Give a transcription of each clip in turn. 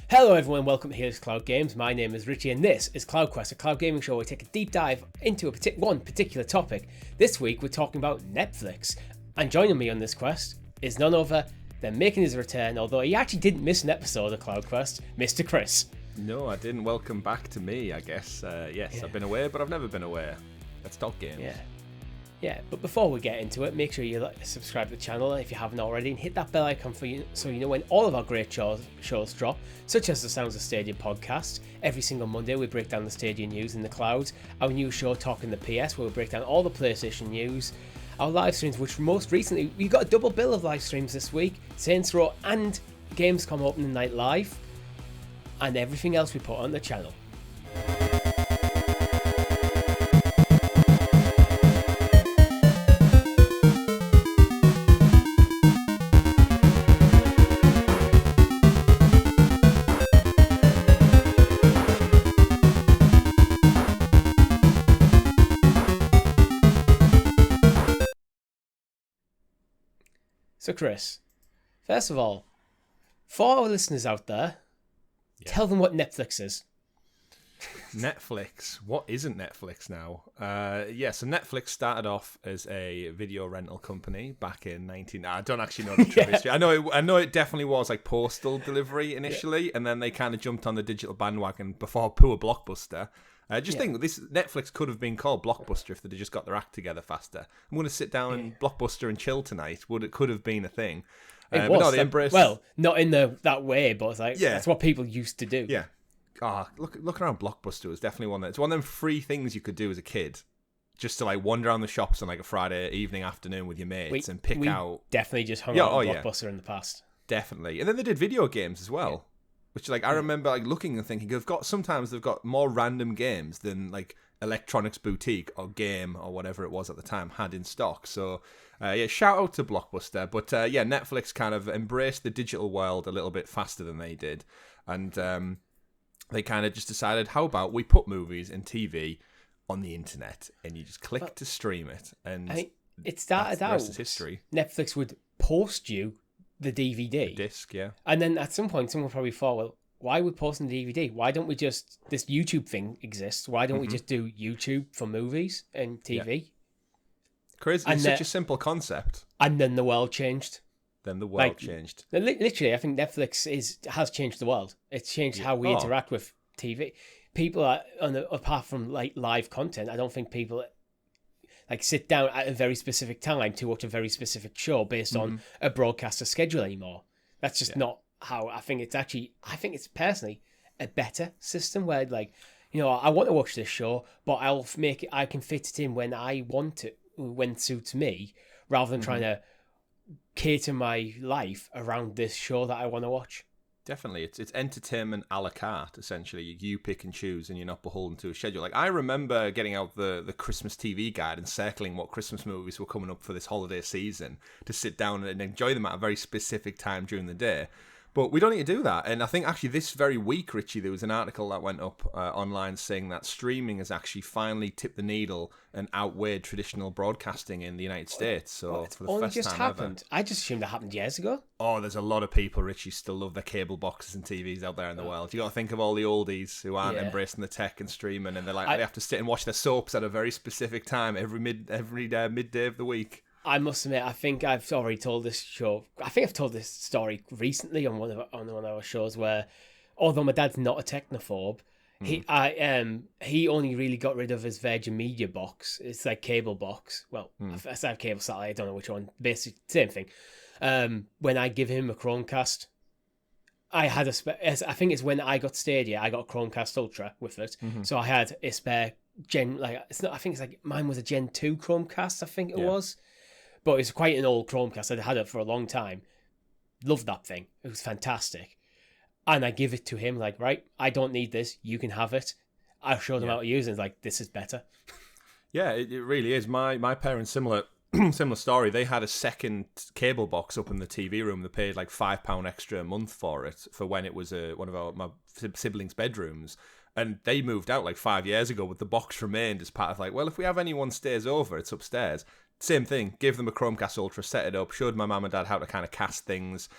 Hello everyone, welcome to Helix Cloud Games. My name is Richie and this is CloudQuest, a cloud gaming show where we take a deep dive into one particular topic. This week we're talking about Netflix, and joining me on this quest is none other than making his return, although he actually didn't miss an episode of CloudQuest, Mr. Chris. No, I didn't. Welcome back to me, I guess. Yes, I've been away, but I've never been away. Let's talk games. Yeah, but before we get into it, make sure you subscribe to the channel if you haven't already, and hit that bell icon for you so you know when all of our great shows drop, such as the Sounds of Stadia podcast. Every single Monday we break down the Stadia news in the clouds, our new show Talking the PS, where we break down all the PlayStation news, our live streams, which most recently we got a double bill of live streams this week, Saints Row and Gamescom Opening Night Live, and everything else we put on the channel. So Chris, first of all, for our listeners out there, tell them what Netflix is. Netflix. What isn't Netflix now? So Netflix started off as a video rental company back in I don't actually know the true history. I know it definitely was like postal delivery initially, and then they kind of jumped on the digital bandwagon before poor Blockbuster. Think this Netflix could have been called Blockbuster if they'd just got their act together faster. I'm going to sit down and Blockbuster and chill tonight. It could have been a thing. It was. They embraced... Well, not in that way, but it's like that's what people used to do. Yeah. Looking around Blockbuster was definitely it's one of them free things you could do as a kid, just to like wander around the shops on like a Friday evening, afternoon with your mates and pick out. Definitely just hung out on Blockbuster in the past. Definitely, and then they did video games as well. Yeah. Which, I remember, looking and thinking, sometimes they've got more random games than, Electronics Boutique or Game or whatever it was at the time had in stock. So, shout out to Blockbuster. But, Netflix kind of embraced the digital world a little bit faster than they did. And they kind of just decided, how about we put movies and TV on the internet and you just click to stream it. And it started out, history. Netflix would post you the DVD. The disc, yeah. And then at some point, someone probably thought, well, why are we posting the DVD? Why don't we this YouTube thing exists? Why don't we just do YouTube for movies and TV? Yeah. Crazy. It's such a simple concept. And then the world changed. Changed. Literally, I think Netflix has changed the world. It's changed how we interact with TV. People are, apart from live content, I don't think people sit down at a very specific time to watch a very specific show based on a broadcaster schedule anymore. That's just not how I think it's actually. I think it's personally a better system where I want to watch this show, but I can fit it in when I want it, when suits me, rather than trying to cater my life around this show that I want to watch. Definitely. It's entertainment a la carte, essentially. You pick and choose and you're not beholden to a schedule. I remember getting out the Christmas TV guide and circling what Christmas movies were coming up for this holiday season to sit down and enjoy them at a very specific time during the day. But we don't need to do that. And I think actually this very week, Richie, there was an article that went up online saying that streaming has actually finally tipped the needle and outweighed traditional broadcasting in the United States. So it's for the first just time happened. Ever. I just assumed that happened years ago. Oh, there's a lot of people, Richie, still love their cable boxes and TVs out there in the world. You got to think of all the oldies who aren't embracing the tech and streaming, and they have to sit and watch their soaps at a very specific time every midday of the week. I must admit, I think I've already told this show. I think I've told this story recently on one of our shows where, although my dad's not a technophobe, he only really got rid of his Virgin Media box. It's like cable box. Well, I have cable satellite. I don't know which one. Basically, same thing. When I give him a Chromecast, I had I think it's when I got Stadia. I got a Chromecast Ultra with it, so I had a spare Gen. It's not. I think it's mine was a Gen 2 Chromecast. I think it was. But it's quite an old Chromecast. I'd had it for a long time. Loved that thing. It was fantastic. And I give it to him right, I don't need this. You can have it. I showed him how to use it. It's this is better. Yeah, it really is. My parents, similar story. They had a second cable box up in the TV room. They paid £5 extra a month for it for when it was one of my siblings' bedrooms. And they moved out 5 years ago, but the box remained as part of if we have anyone stays over, it's upstairs. Same thing, gave them a Chromecast Ultra, set it up, showed my mum and dad how to kind of cast things,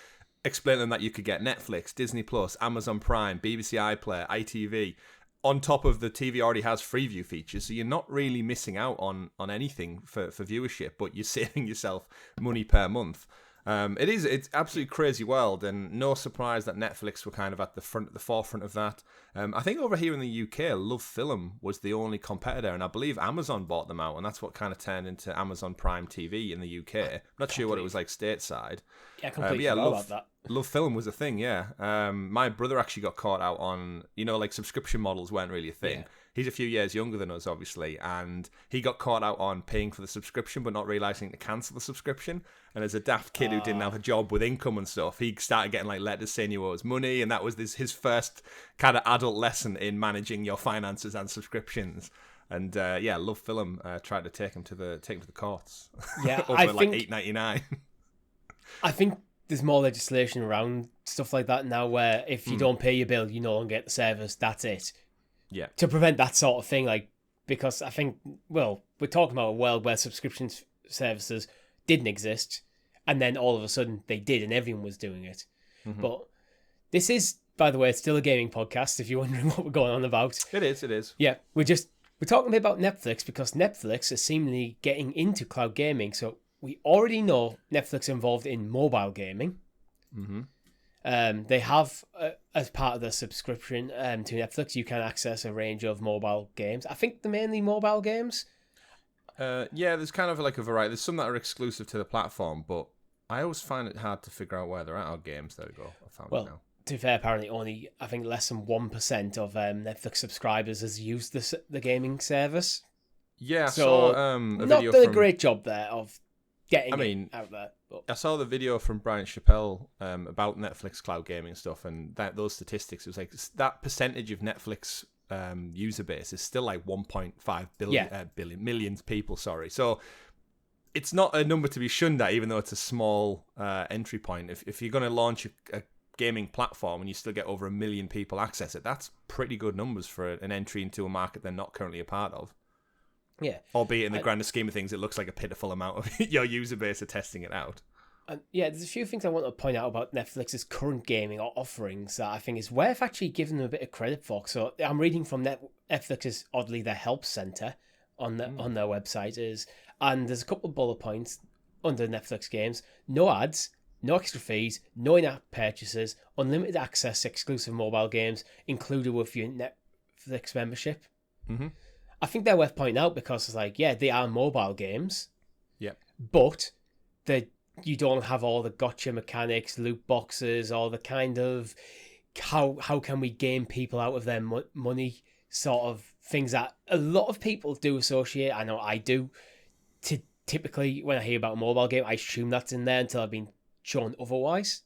explain to them that you could get Netflix, Disney Plus, Amazon Prime, BBC iPlayer, ITV on top of the TV already has Freeview features, so you're not really missing out on anything for viewership, but you're saving yourself money per month. It's absolutely crazy world, and no surprise that Netflix were kind of at the forefront of that. I think over here in the UK, Love Film was the only competitor, and I believe Amazon bought them out, and that's what kind of turned into Amazon Prime TV in the UK. I'm not sure what it was like stateside. Yeah, I completely forgot about that. Love Film was a thing, yeah. My brother actually got caught out on, like subscription models weren't really a thing. Yeah. He's a few years younger than us, obviously, and he got caught out on paying for the subscription but not realising to cancel the subscription. And as a daft kid who didn't have a job with income and stuff, he started getting like letters saying you owe us money, and that was his first kind of adult lesson in managing your finances and subscriptions. And Love Film tried to take him to the courts. Yeah, over like $8.99. I think there's more legislation around stuff like that now, where if you don't pay your bill, you no longer get the service. That's it. Yeah. To prevent that sort of thing, because I think, we're talking about a world where subscription services didn't exist, and then all of a sudden they did, and everyone was doing it. Mm-hmm. But this is, by the way, it's still a gaming podcast, if you're wondering what we're going on about. It is. Yeah, we're talking a bit about Netflix, because Netflix is seemingly getting into cloud gaming. So we already know Netflix are involved in mobile gaming. Mm-hmm. They have, as part of the subscription to Netflix, you can access a range of mobile games. I think they're mainly mobile games. There's kind of like a variety. There's some that are exclusive to the platform, but I always find it hard to figure out where they're at. Our games, there we go. I found it now. To be fair, apparently only, I think, less than 1% of Netflix subscribers has used the gaming service. Yeah, so I saw a not video done a great job there of getting it out there. But I saw the video from Brian Chappelle about Netflix cloud gaming stuff, and those statistics. It was like that percentage of Netflix user base is still like 1.5 million people. Sorry, so it's not a number to be shunned at, even though it's a small entry point. If you're going to launch a gaming platform and you still get over 1 million people access it, that's pretty good numbers for an entry into a market they're not currently a part of. Yeah. Albeit in the grander scheme of things, it looks like a pitiful amount of your user base are testing it out. There's a few things I want to point out about Netflix's current gaming offerings that I think is worth actually giving them a bit of credit for. So I'm reading from Netflix's, oddly, their help center on their website and there's a couple of bullet points under Netflix games: no ads, no extra fees, no in-app purchases, unlimited access to exclusive mobile games included with your Netflix membership. Mm-hmm. I think they're worth pointing out because it's like, yeah, they are mobile games. Yeah. But you don't have all the gotcha mechanics, loot boxes, all the kind of how can we game people out of their money sort of things that a lot of people do associate. I know I do. Typically, when I hear about a mobile game, I assume that's in there until I've been shown otherwise.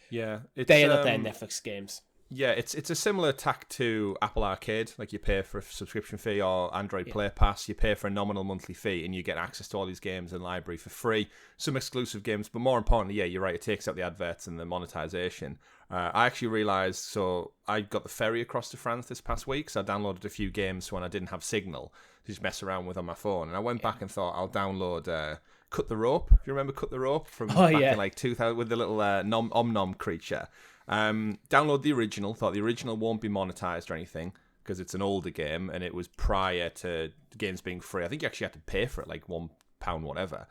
Yeah. They are not their Netflix games. Yeah, it's a similar tack to Apple Arcade. Like you pay for a subscription fee, or Android Play Pass. You pay for a nominal monthly fee, and you get access to all these games and library for free. Some exclusive games, but more importantly, yeah, you're right. It takes out the adverts and the monetization. I actually realized, so I got the ferry across to France this past week, so I downloaded a few games when I didn't have signal to just mess around with on my phone. And I went back and thought I'll download Cut the Rope. If you remember Cut the Rope from back in like 2000 with the little Om-Nom creature. Download the original. Thought the original won't be monetized or anything because it's an older game and it was prior to games being free. I think you actually had to pay for it, like £1 whatever.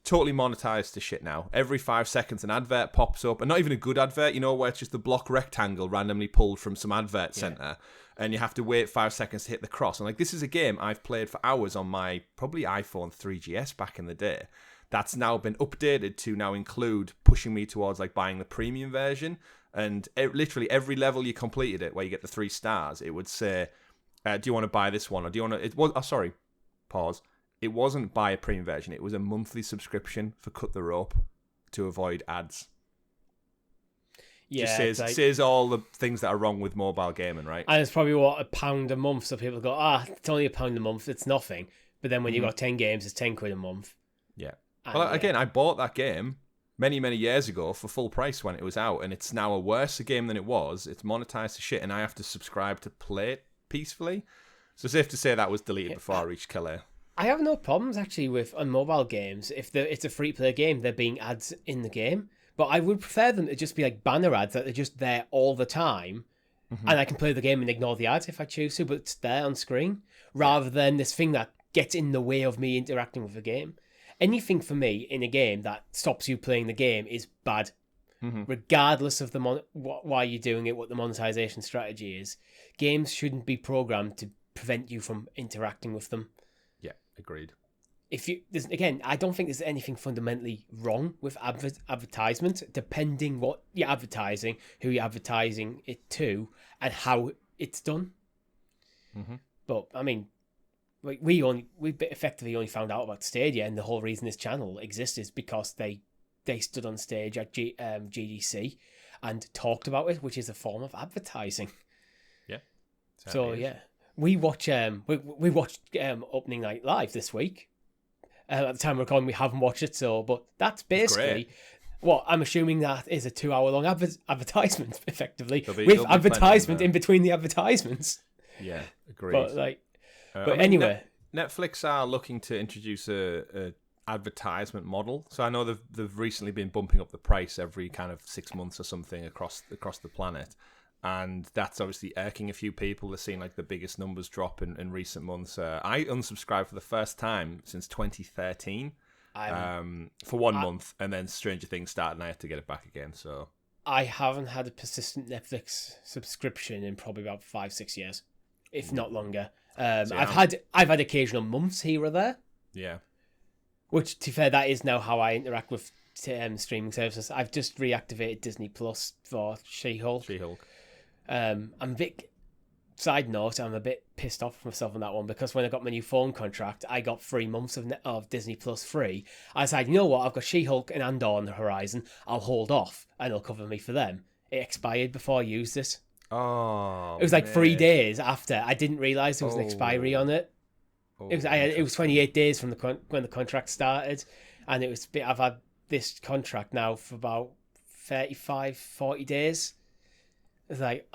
Totally monetized to shit now. Every 5 seconds an advert pops up, and not even a good advert, where it's just the block rectangle randomly pulled from some advert center, and you have to wait 5 seconds to hit the cross. And like, this is a game I've played for hours on my probably iPhone 3GS back in the day. That's now been updated to now include pushing me towards like buying the premium version. And literally every level you completed it, where you get the 3 stars, it would say, do you want to buy this one? Or do you want to... Pause. It wasn't buy a premium version. It was a monthly subscription for Cut the Rope to avoid ads. Yeah, just says all the things that are wrong with mobile gaming, right? And it's probably £1 a month. So people go, it's only £1 a month. It's nothing. But then when you got 10 games, it's £10 a month. Yeah. Again, I bought that game many, many years ago for full price when it was out, and it's now a worse game than it was. It's monetized to shit, and I have to subscribe to play it peacefully. So it's safe to say that was deleted before I reached Calais. I have no problems actually with on mobile games. If it's a free-play game, there being ads in the game. But I would prefer them to just be like banner ads that are just there all the time, and I can play the game and ignore the ads if I choose to, but it's there on screen, rather than this thing that gets in the way of me interacting with the game. Anything for me in a game that stops you playing the game is bad, regardless of why you're doing it, what the monetization strategy is. Games shouldn't be programmed to prevent you from interacting with them. Yeah, agreed. I don't think there's anything fundamentally wrong with advertisement, depending what you're advertising, who you're advertising it to, and how it's done. But I mean, we effectively only found out about Stadia, and the whole reason this channel exists is because they stood on stage at GDC and talked about it, which is a form of advertising. Yeah. So yeah, we watched Opening Night Live this week. At the time we're recording, we haven't watched it, but that's basically what I'm assuming that is a 2-hour-long advertisement, effectively, with advertisement in between the advertisements. Yeah, agreed. But anyway, Netflix are looking to introduce a advertisement model. So I know they've recently been bumping up the price every kind of 6 months or something across the planet. And that's obviously irking a few people. They're seeing like the biggest numbers drop in recent months. I unsubscribed for the first time since 2013 for 1 month, and then Stranger Things started, and I had to get it back again. So I haven't had a persistent Netflix subscription in probably about 5-6 years, if not longer. I've had occasional months here or there. Yeah. Which, to be fair, that is now how I interact with streaming services. I've just reactivated Disney Plus for She-Hulk. I'm a bit... Side note, I'm a bit pissed off with myself on that one, because when I got my new phone contract, I got 3 months of Disney Plus free. I decided, you know what, I've got She-Hulk and Andor on the horizon. I'll hold off, and it'll cover me for them. It expired before I used it. Oh, it was like 3 days after. I didn't realise there was an expiry on it. It was 28 days from when the contract started, and I've had this contract now for about 35-40 days. It's like,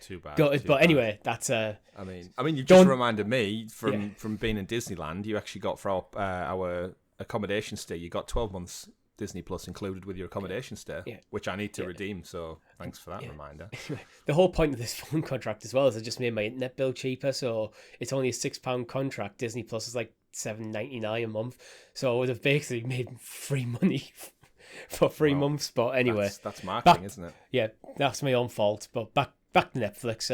too bad. But anyway, that's I mean, you just reminded me from being in Disneyland. You actually got for our accommodation stay. You got 12 months Disney Plus included with your accommodation stay, which I need to redeem. So thanks for that reminder. The whole point of this phone contract as well is I just made my internet bill cheaper. So it's only a £6 contract. Disney Plus is like $7.99 a month. So I would have basically made free money for 3 months. But anyway, that's marketing, isn't it? Yeah, that's my own fault. But back to Netflix.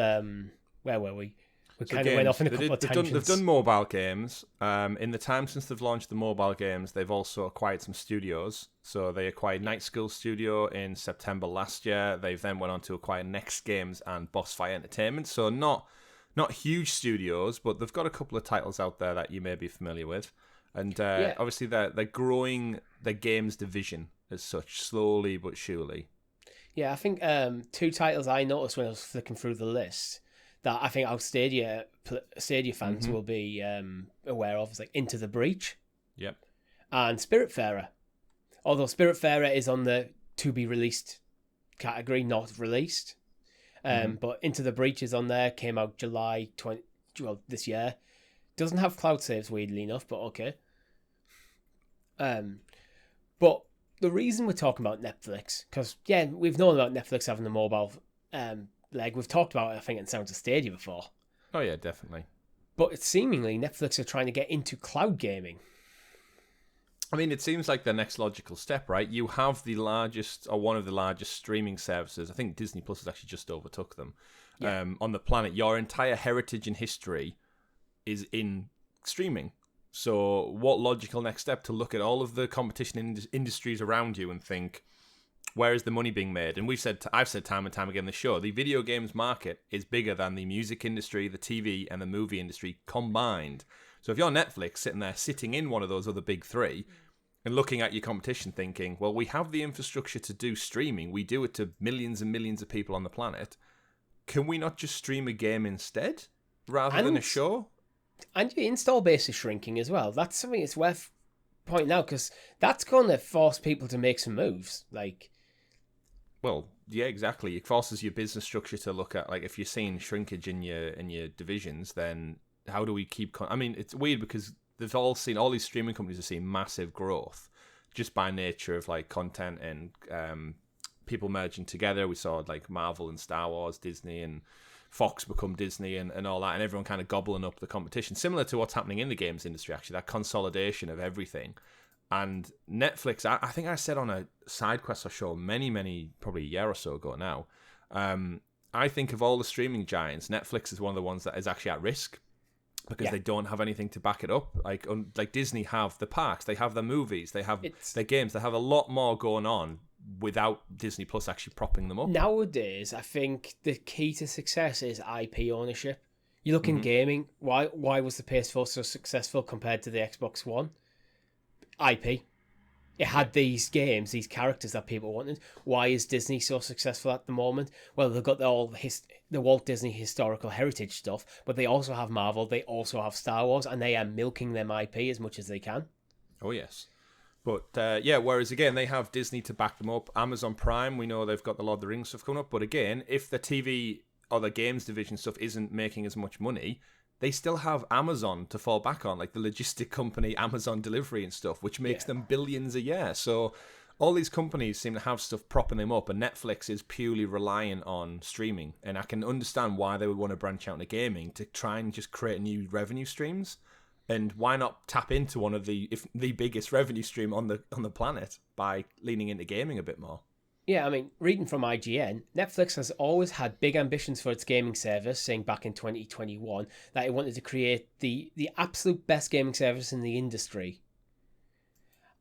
Where were we? We kind of went off in a couple of tangents. They've done mobile games. In the time since they've launched the mobile games, they've also acquired some studios. So they acquired Night School Studio in September last year. They've then went on to acquire Next Games and Boss Fight Entertainment. So not huge studios, but they've got a couple of titles out there that you may be familiar with. And obviously they're growing their games division as such, slowly but surely. Yeah, I think 2 titles I noticed when I was flicking through the list that I think our Stadia fans will be aware of is like Into the Breach. Yep. And Spiritfarer. Although Spiritfarer is on the to be released category, not released. But Into the Breach is on there, came out July this year. Doesn't have cloud saves, weirdly enough, but okay. But the reason we're talking about Netflix, because we've known about Netflix having a mobile leg. We've talked about it, I think, in Sounds of Stadia before. Oh yeah, definitely. But it's seemingly Netflix are trying to get into cloud gaming. I mean, it seems like the next logical step, right? You have the largest, or one of the largest streaming services. I think Disney Plus has actually just overtook them on the planet. Your entire heritage and history is in streaming. So what logical next step to look at all of the competition industries around you and think, where is the money being made? And I've said time and time again in the show, the video games market is bigger than the music industry, the TV, and the movie industry combined. So if you're Netflix sitting in one of those other big 3 and looking at your competition thinking, well, we have the infrastructure to do streaming. We do it to millions and millions of people on the planet. Can we not just stream a game instead rather than a show? And your install base is shrinking as well. That's something that's worth pointing out, because that's going to force people to make some moves. Well, yeah, exactly. It forces your business structure to look at, like, if you're seeing shrinkage in your divisions, then how do we keep... I mean, it's weird because they've all these streaming companies are seeing massive growth. just by nature of like content and people merging together. We saw like Marvel and Star Wars, Disney and Fox become Disney and all that, and everyone kind of gobbling up the competition, similar to what's happening in the games industry, actually, that consolidation of everything. And Netflix, I think I said on a SideQuest show many, probably a year or so ago now, I think of all the streaming giants, Netflix is one of the ones that is actually at risk because they don't have anything to back it up. Like Disney have the parks, they have the movies, they have their games, they have a lot more going on without Disney Plus actually propping them up. Nowadays, I think the key to success is IP ownership. You look in gaming, why was the PS4 so successful compared to the Xbox One? IP. It had these games, these characters that people wanted. Why is Disney so successful at the moment? Well, they've got the Walt Disney historical heritage stuff, but they also have Marvel, they also have Star Wars, and they are milking them IP as much as they can. Oh, yes. But, whereas, again, they have Disney to back them up. Amazon Prime, we know they've got the Lord of the Rings stuff coming up. But, again, if the TV or the games division stuff isn't making as much money, they still have Amazon to fall back on, like the logistic company, Amazon Delivery and stuff, which makes them billions a year. So all these companies seem to have stuff propping them up, and Netflix is purely reliant on streaming. And I can understand why they would want to branch out into gaming to try and just create new revenue streams. And why not tap into one of the biggest revenue stream on the planet by leaning into gaming a bit more? Yeah, I mean, reading from IGN, Netflix has always had big ambitions for its gaming service, saying back in 2021 that it wanted to create the absolute best gaming service in the industry.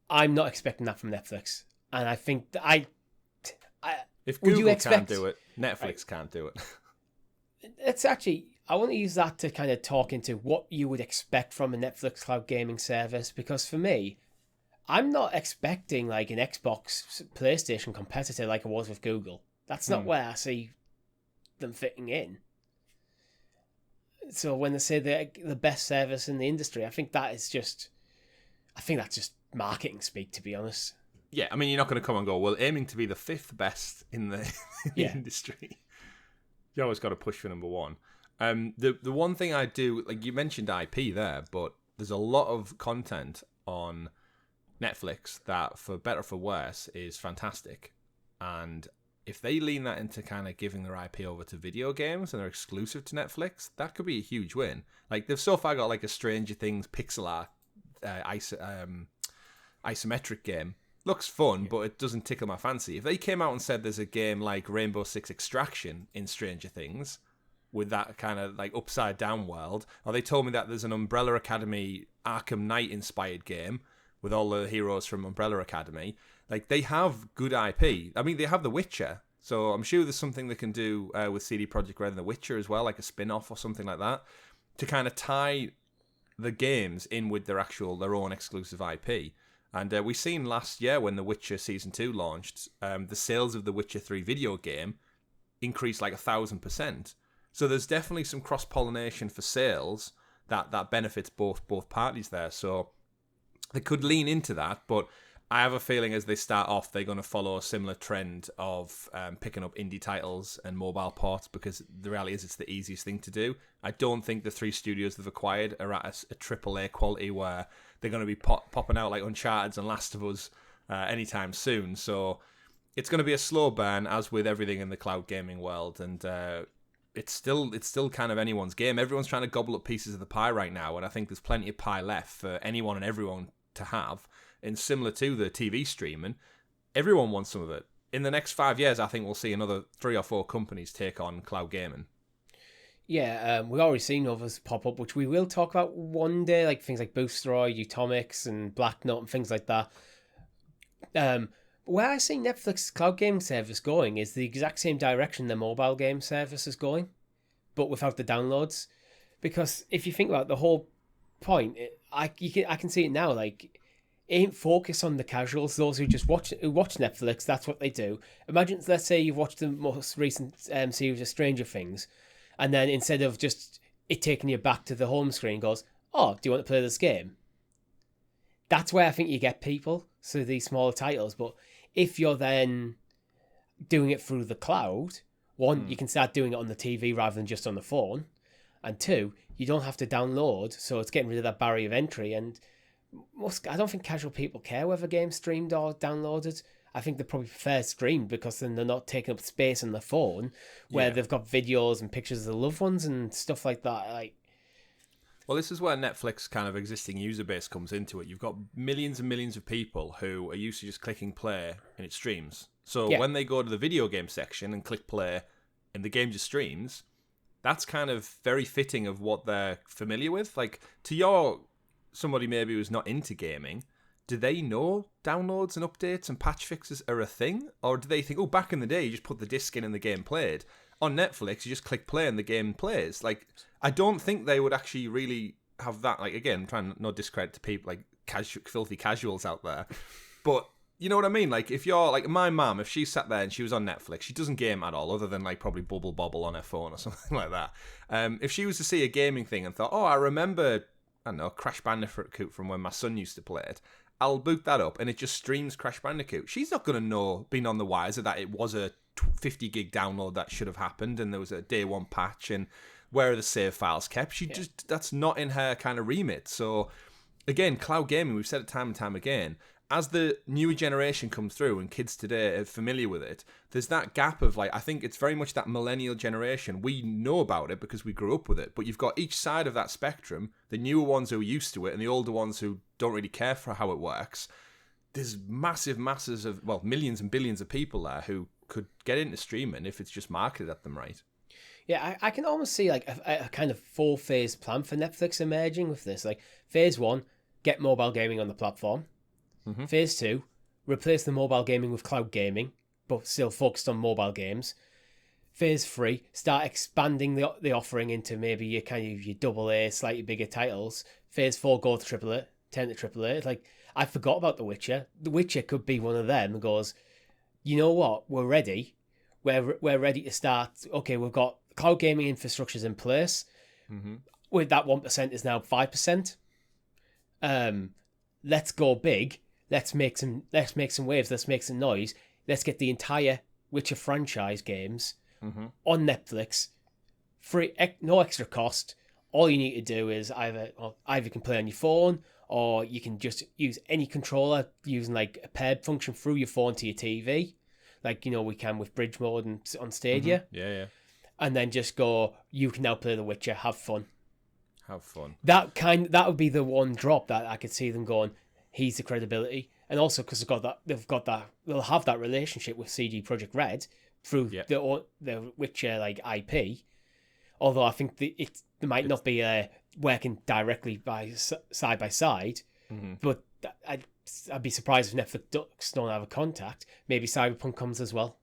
I'm not expecting that from Netflix. And I think that if Google can't do it, Netflix can't do it. It's actually, I want to use that to kind of talk into what you would expect from a Netflix cloud gaming service, because for me, I'm not expecting like an Xbox PlayStation competitor like it was with Google. That's not where I see them fitting in. So when they say they're the best service in the industry, I think that's just marketing speak, to be honest. Yeah, I mean, you're not going to come and go, well, aiming to be the fifth best in the industry. You always got to push for number one. The one thing I do, like you mentioned IP there, but there's a lot of content on Netflix that, for better or for worse, is fantastic. And if they lean that into kind of giving their IP over to video games and they're exclusive to Netflix, that could be a huge win. Like, they've so far got like a Stranger Things pixel art isometric game. Looks fun, but it doesn't tickle my fancy. If they came out and said there's a game like Rainbow Six Extraction in Stranger Things with that kind of like upside down world, or they told me that there's an Umbrella Academy Arkham Knight inspired game with all the heroes from Umbrella Academy, like, they have good IP. I mean, they have The Witcher, so I'm sure there's something they can do with CD Projekt Red and The Witcher as well, like a spin-off or something like that, to kind of tie the games in with their own exclusive IP. And we seen last year when The Witcher Season 2 launched, the sales of The Witcher 3 video game increased like 1,000%. So there's definitely some cross-pollination for sales that benefits both parties there. So they could lean into that, but I have a feeling as they start off, they're going to follow a similar trend of picking up indie titles and mobile ports, because the reality is it's the easiest thing to do. I don't think the 3 studios they've acquired are at a AAA quality where they're going to be popping out like Uncharted and Last of Us anytime soon. So it's going to be a slow burn, as with everything in the cloud gaming world, and it's still kind of anyone's game. Everyone's trying to gobble up pieces of the pie right now, and I think there's plenty of pie left for anyone and everyone to have. And similar to the TV streaming, everyone wants some of it. In the next 5 years, I think we'll see another 3 or 4 companies take on cloud gaming. Yeah, we've already seen others pop up, which we will talk about one day, like things like Boosteroid, Utomics, and Black Nut, and things like that. Where I see Netflix cloud gaming service going is the exact same direction the mobile game service is going, but without the downloads. Because if you think about the whole point, I can see it now. Like, it ain't focused on the casuals, those who just watch Netflix. That's what they do. Imagine, let's say you've watched the most recent series of Stranger Things, and then instead of just it taking you back to the home screen, goes, "Oh, do you want to play this game?" That's where I think you get people, so these smaller titles. But if you're then doing it through the cloud, one, you can start doing it on the TV rather than just on the phone, and two, you don't have to download, so it's getting rid of that barrier of entry. And I don't think casual people care whether games streamed or downloaded. I think they probably prefer streamed because then they're not taking up space on their phone where they've got videos and pictures of their loved ones and stuff like that. Like, well, this is where Netflix kind of existing user base comes into it. You've got millions and millions of people who are used to just clicking play and it streams. So when they go to the video game section and click play and the game just streams, that's kind of very fitting of what they're familiar with. Like, to somebody maybe who's not into gaming, do they know downloads and updates and patch fixes are a thing? Or do they think, oh, back in the day, you just put the disc in and the game played? On Netflix, you just click play and the game plays. Like, I don't think they would actually really have that. Like, again, I'm trying to not discredit to people like filthy casuals out there. But you know what I mean? Like, if you're like my mum, if she sat there and she was on Netflix, she doesn't game at all, other than like probably Bubble Bobble on her phone or something like that. If she was to see a gaming thing and thought, oh, I remember, I don't know, Crash Bandicoot from when my son used to play it, I'll boot that up and it just streams Crash Bandicoot. She's not going to know, being on the wiser, that it was a 50 gig download that should have happened and there was a day one patch and where are the save files kept. Just, that's not in her kind of remit. So again, cloud gaming, we've said it time and time again, as the newer generation comes through and kids today are familiar with it, there's that gap of like, I think it's very much that millennial generation. We know about it because we grew up with it, but you've got each side of that spectrum, the newer ones who are used to it and the older ones who don't really care for how it works. There's massive masses of, well, millions and billions of people there who could get into streaming if it's just marketed at them right. Yeah, I can almost see like a kind of 4-phase plan for Netflix emerging with this. Like, phase 1, get mobile gaming on the platform. Mm-hmm. Phase 2, replace the mobile gaming with cloud gaming, but still focused on mobile games. Phase 3, start expanding the offering into maybe your kind of your AA, slightly bigger titles. Phase 4, go to AAA, turn to AAA. Like, I forgot about The Witcher. The Witcher could be one of them and goes, you know what, we're ready. We're ready to start. Okay, we've got cloud gaming infrastructures in place. Mm-hmm. With that 1% is now 5%. Let's go big. Let's make some waves. Let's make some noise. Let's get the entire Witcher franchise games on Netflix, free, no extra cost. All you need to do is either you can play on your phone, or you can just use any controller using like a paired function through your phone to your TV, like we can with bridge mode and on Stadia. Yeah. And then just go. You can now play The Witcher. Have fun. That would be the one drop that I could see them going. He's the credibility, and also because they'll have that relationship with CD Projekt Red through the Witcher like IP. Although I think they might not be working directly side by side, but I'd be surprised if Netflix don't have a contact. Maybe Cyberpunk comes as well.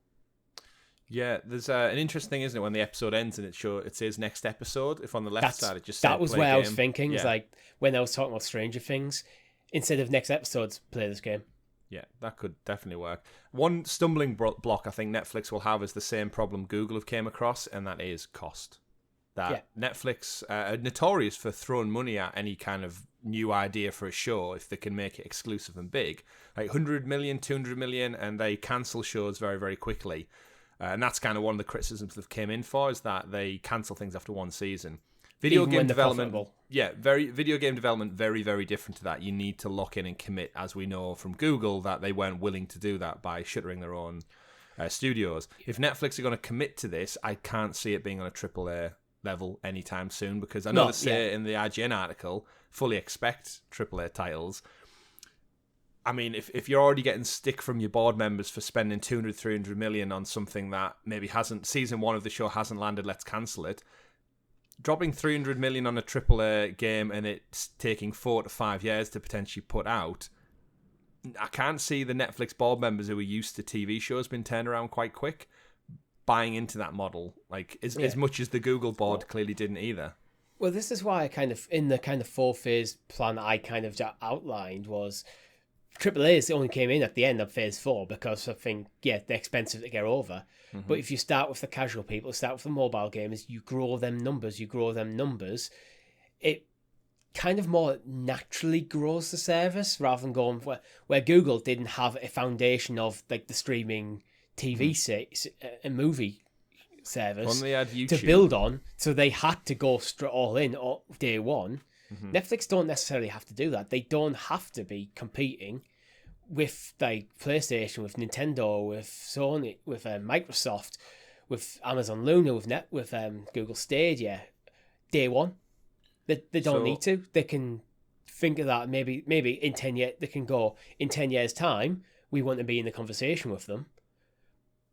Yeah, there's an interesting thing, isn't it, when the episode ends and it says next episode. If on the left side it just said that was play where game. I was thinking. It's like when I was talking about Stranger Things, instead of next episodes, play this game. Yeah, that could definitely work. One stumbling block I think Netflix will have is the same problem Google have came across, and that is cost. Netflix are notorious for throwing money at any kind of new idea for a show if they can make it exclusive and big. Like 100 million, 200 million, and they cancel shows very, very quickly. And that's kind of one of the criticisms they've came in for, is that they cancel things after one season. Video game development, very, very different to that. You need to lock in and commit, as we know from Google, that they weren't willing to do that by shuttering their own studios. If Netflix are going to commit to this, I can't see it being on a AAA level anytime soon, because I know they say in the IGN article, fully expect AAA titles. I mean, if you're already getting stick from your board members for spending 200, 300 million on something that maybe season 1 of the show hasn't landed, let's cancel it. Dropping 300 million on a AAA game and it's taking 4 to 5 years to potentially put out, I can't see the Netflix board members who are used to TV shows being turned around quite quick buying into that model, like as much as the Google board clearly didn't either. Well, this is why I kind of, in the kind of 4-phase plan that I kind of outlined, was AAA's only came in at the end of phase 4 because I think, they're expensive to get over. Mm-hmm. But if you start with the casual people, start with the mobile gamers, you grow them numbers, it kind of more naturally grows the service rather than going where Google didn't have a foundation of like the streaming TV and movie service they had YouTube to build on. So they had to go all in day one. Netflix don't necessarily have to do that. They don't have to be competing with like PlayStation, with Nintendo, with Sony, with Microsoft, with Amazon Luna, with Google Stadia. Day one, they don't need to. They can think of that maybe in 10 years. They can go in 10 years' time. We want to be in the conversation with them.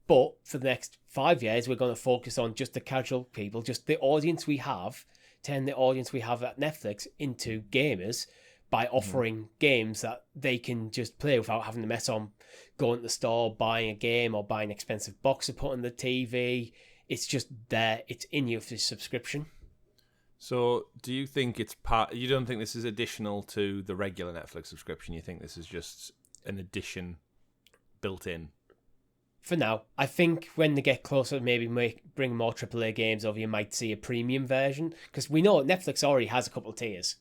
But for the next 5 years, we're going to focus on just the casual people, just the audience we have, turn the audience we have at Netflix into gamers by offering games that they can just play without having to mess on going to the store, buying a game, or buying an expensive box to put on the TV. It's just there. It's in your subscription. So do you think you don't think this is additional to the regular Netflix subscription? You think this is just an addition built in? For now, I think when they get closer, maybe bring more AAA games over, you might see a premium version. Because we know Netflix already has a couple of tiers.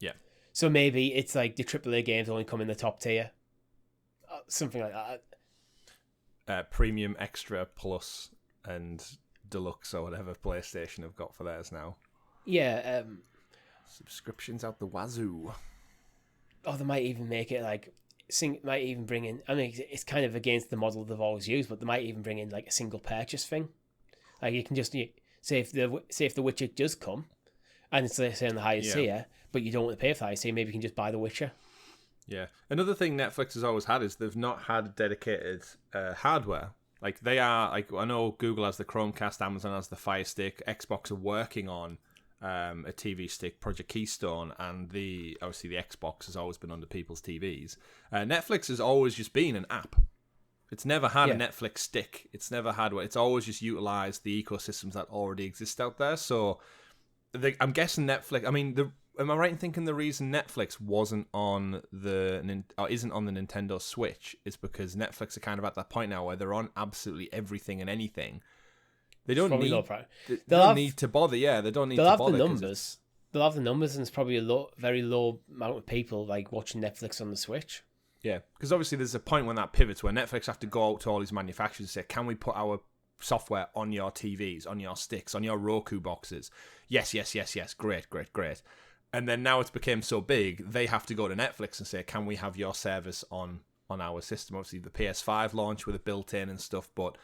Yeah. So maybe it's like the AAA games only come in the top tier. Something like that. Premium, Extra, Plus, and Deluxe, or whatever PlayStation have got for theirs now. Yeah. Subscriptions out the wazoo. Or they might even make it like... might even bring in, I mean, it's kind of against the model they've always used, but they might even bring in like a single purchase thing. Like you can just say if the Witcher does come, and it's say on the highest tier, but you don't want to pay for the highest tier, maybe you can just buy the Witcher. Yeah. Another thing Netflix has always had is they've not had dedicated hardware. Like they are, like I know Google has the Chromecast, Amazon has the Fire Stick, Xbox are working on a TV stick, Project Keystone, and obviously the Xbox has always been under people's TVs. Netflix has always just been an app. It's never had a Netflix stick. It's never had one. It's always just utilized the ecosystems that already exist out there. So I'm guessing Netflix. I mean, am I right in thinking the reason Netflix wasn't on isn't on the Nintendo Switch is because Netflix are kind of at that point now where they're on absolutely everything and anything. They don't need to bother. Yeah, they don't need to bother. They'll have the numbers. They'll have the numbers, and it's probably a very low amount of people like watching Netflix on the Switch. Yeah, because obviously there's a point when that pivots where Netflix have to go out to all these manufacturers and say, "Can we put our software on your TVs, on your sticks, on your Roku boxes?" Yes. Great. And then now it's become so big, they have to go to Netflix and say, "Can we have your service on our system?" Obviously, the PS5 launch with it built in and stuff, but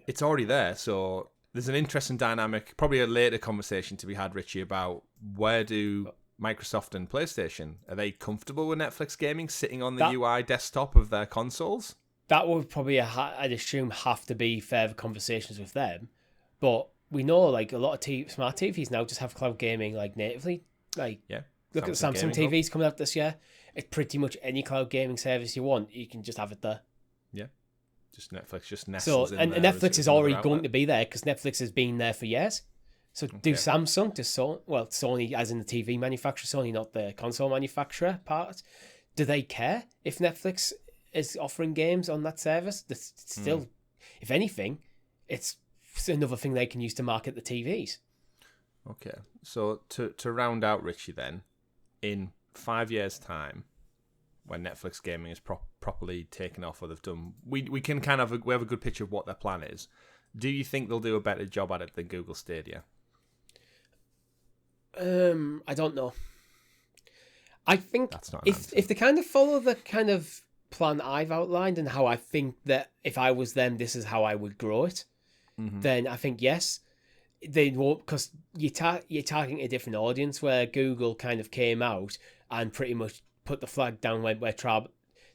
it's already there. So there's an interesting dynamic, probably a later conversation to be had, Richie, about where do Microsoft and PlayStation, are they comfortable with Netflix gaming sitting on the UI desktop of their consoles? That would probably, I'd assume, have to be further conversations with them. But we know like a lot of smart TVs now just have cloud gaming like natively. Like, look at the Samsung TVs coming out this year. It's pretty much any cloud gaming service you want, you can just have it there. Yeah. Just Netflix just nestles in there. And Netflix is already going to be there because Netflix has been there for years. So do Samsung, Sony as in the TV manufacturer, Sony not the console manufacturer part, do they care if Netflix is offering games on that service? It's still, if anything, it's another thing they can use to market the TVs. Okay, so to round out Richie then, in 5 years' time, when Netflix gaming is properly taken off, or they've done, we can we have a good picture of what their plan is. Do you think they'll do a better job at it than Google Stadia? I don't know. I think if they kind of follow the kind of plan I've outlined and how I think that if I was them, this is how I would grow it, then I think yes. They won't, because you're targeting a different audience, where Google kind of came out and pretty much put the flag down when we're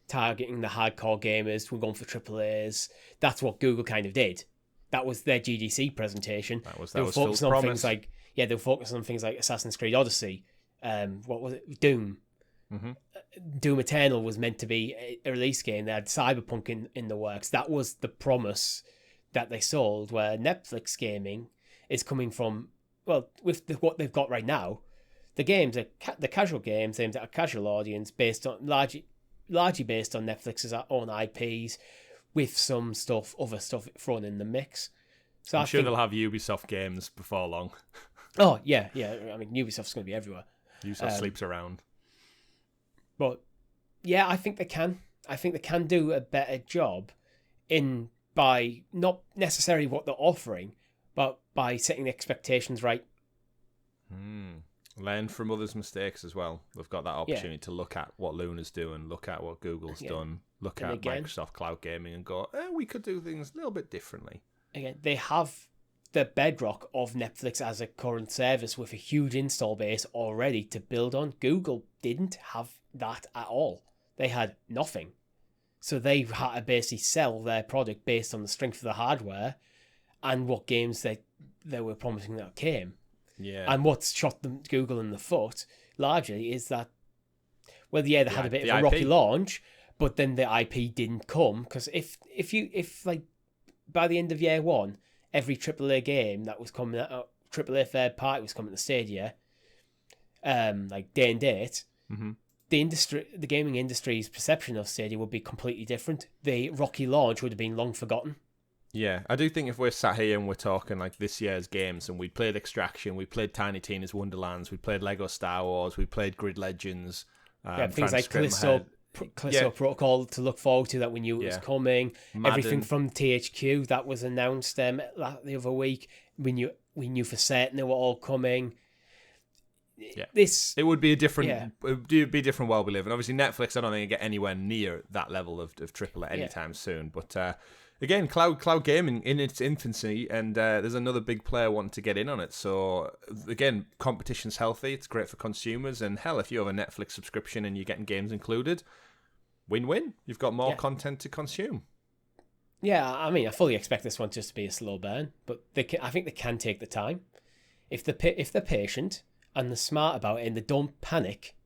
targeting the hardcore gamers. We're going for AAAs. That's what Google kind of did. That was their GDC presentation. They were focusing on things like they were focusing on things like Assassin's Creed Odyssey. What was it? Doom. Doom Eternal was meant to be a release game. They had Cyberpunk in the works. That was the promise that they sold. Where Netflix gaming is coming from, with what they've got right now, the games are the casual games aimed at a casual audience, based on largely based on Netflix's own IPs, with some other stuff thrown in the mix. So I'm sure they'll have Ubisoft games before long. Oh yeah. I mean, Ubisoft's going to be everywhere. Ubisoft sleeps around. But yeah, I think they can. I think they can do a better job by not necessarily what they're offering, but by setting the expectations right. Learn from others' mistakes as well. They've got that opportunity to look at what Luna's doing, look at what Google's done, look at Microsoft Cloud Gaming and go, we could do things a little bit differently. Again, they have the bedrock of Netflix as a current service with a huge install base already to build on. Google didn't have that at all. They had nothing. So they had to basically sell their product based on the strength of the hardware and what games they were promising that came. Yeah. And what's shot them Google in the foot largely is that, well, yeah, they had a bit of a rocky launch, but then the IP didn't come. Because if like by the end of year one, every AAA game that was coming out, AAA third party was coming to Stadia, like day and date, the gaming industry's perception of Stadia would be completely different. The rocky launch would have been long forgotten. Yeah, I do think if we're sat here and we're talking like this year's games and we played Extraction, we played Tiny Tina's Wonderlands, we played Lego Star Wars, we played Grid Legends. Things like Callisto Protocol to look forward to that we knew it was coming. Madden. Everything from THQ that was announced the other week, we knew for certain they were all coming. Yeah, it would be a different. It would be a different world we live in. Obviously, Netflix, I don't think you get anywhere near that level of AAA anytime soon. But again, cloud gaming in its infancy, and there's another big player wanting to get in on it. So again, competition's healthy. It's great for consumers, and hell, if you have a Netflix subscription and you're getting games included, win-win. You've got more content to consume. Yeah, I mean, I fully expect this one just to be a slow burn, but I think they can take the time if they're patient and they're smart about it and they don't panic.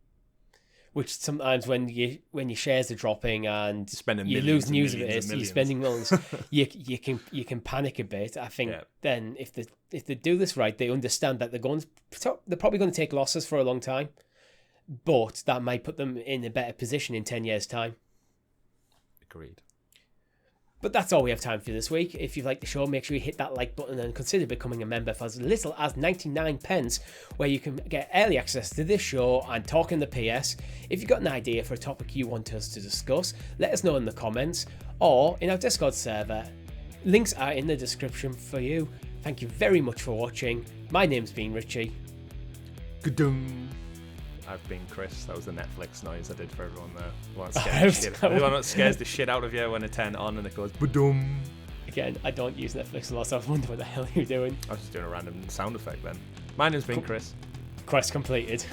Which sometimes when your shares are dropping and you lose news of it, you're spending millions. you can panic a bit. I think then if they do this right, they understand that they're probably going to take losses for a long time, but that might put them in a better position in 10 years' time. Agreed. But that's all we have time for this week. If you've liked the show, make sure you hit that like button and consider becoming a member for as little as 99 pence, where you can get early access to this show and talk in the PS. If you've got an idea for a topic you want us to discuss, let us know in the comments or in our Discord server. Links are in the description for you. Thank you very much for watching. My name's been Richie. Good-dung. I've been Chris. That was the Netflix noise I did for everyone there. The one that scares the shit out of you when it turns on and it goes ba-dum. Again, I don't use Netflix a lot, so I wonder what the hell you're doing. I was just doing a random sound effect then. My name's been Chris. Quest completed.